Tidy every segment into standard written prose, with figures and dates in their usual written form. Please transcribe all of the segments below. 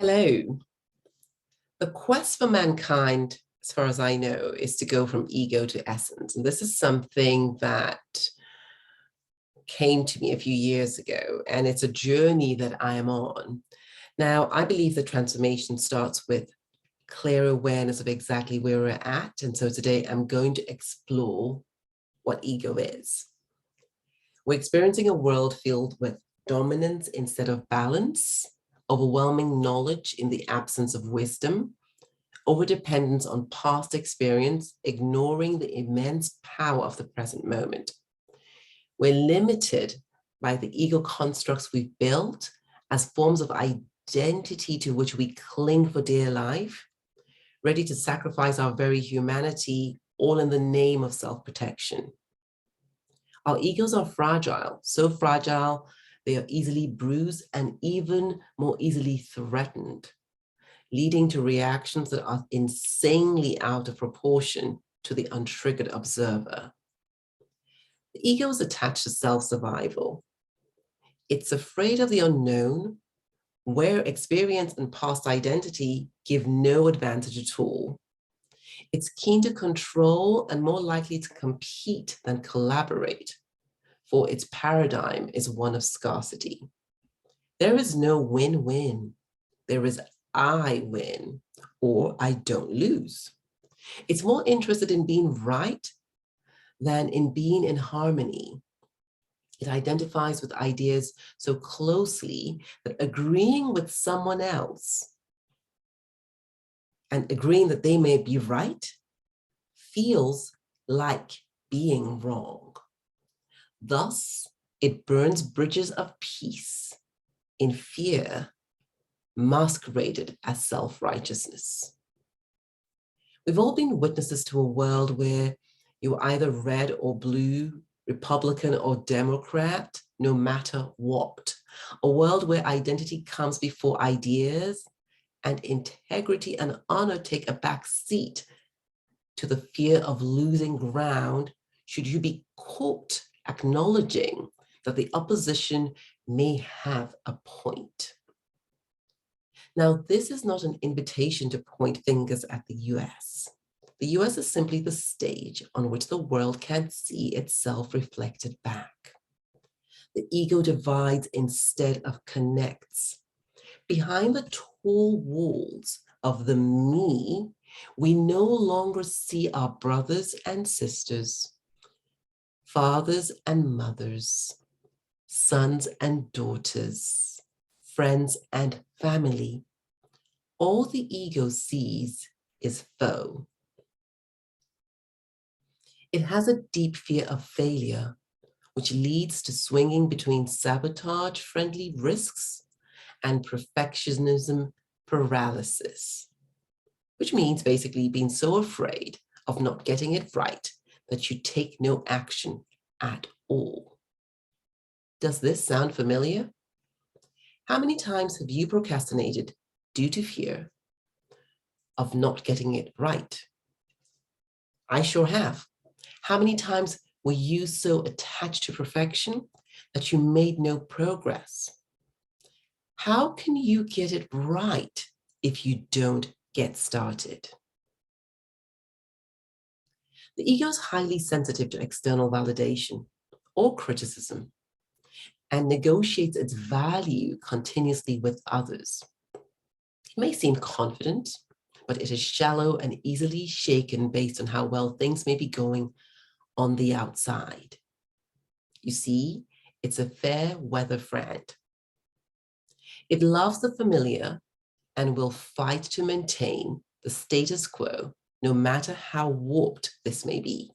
Hello. The quest for mankind, as far as I know, is to go from ego to essence. And this is something that came to me a few years ago, and it's a journey that I am on. Now, I believe the transformation starts with clear awareness of exactly where we're at. And so today I'm going to explore what ego is. We're experiencing a world filled with dominance instead of balance, overwhelming knowledge in the absence of wisdom, overdependence on past experience, ignoring the immense power of the present moment. We're limited by the ego constructs we've built as forms of identity to which we cling for dear life, ready to sacrifice our very humanity, all in the name of self-protection. Our egos are fragile, so fragile, they are easily bruised and even more easily threatened, leading to reactions that are insanely out of proportion to the untriggered observer. The ego is attached to self-survival. It's afraid of the unknown, where experience and past identity give no advantage at all. It's keen to control and more likely to compete than collaborate, for its paradigm is one of scarcity. There is no win-win. There is I win or I don't lose. It's more interested in being right than in being in harmony. It identifies with ideas so closely that agreeing with someone else and agreeing that they may be right feels like being wrong. Thus, it burns bridges of peace in fear masqueraded as self-righteousness. We've all been witnesses to a world where you're either red or blue, Republican or Democrat, no matter what. A world where identity comes before ideas and integrity and honor take a back seat to the fear of losing ground should you be caught acknowledging that the opposition may have a point. Now, this is not an invitation to point fingers at the US. The US is simply the stage on which the world can see itself reflected back. The ego divides instead of connects. Behind the tall walls of the me, we no longer see our brothers and sisters, fathers and mothers, sons and daughters, friends and family. All the ego sees is foe. It has a deep fear of failure, which leads to swinging between sabotage-friendly risks and perfectionism paralysis, which means basically being so afraid of not getting it right that you take no action at all. Does this sound familiar? How many times have you procrastinated due to fear of not getting it right? I sure have. How many times were you so attached to perfection that you made no progress? How can you get it right if you don't get started? The ego is highly sensitive to external validation or criticism and negotiates its value continuously with others. It may seem confident, but it is shallow and easily shaken based on how well things may be going on the outside. You see, it's a fair weather friend. It loves the familiar and will fight to maintain the status quo, no matter how warped this may be.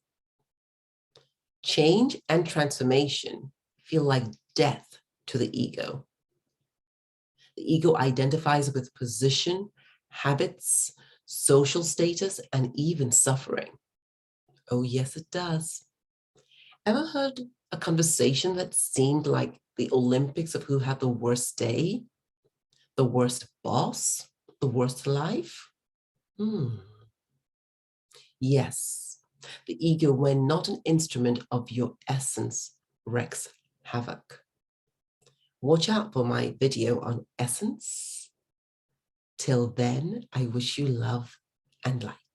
Change and transformation feel like death to the ego. The ego identifies with position, habits, social status, and even suffering. Oh, yes, it does. Ever heard a conversation that seemed like the Olympics of who had the worst day, the worst boss, the worst life? Yes, the ego, when not an instrument of your essence, wreaks havoc. Watch out for my video on essence Till then, I wish you love and light.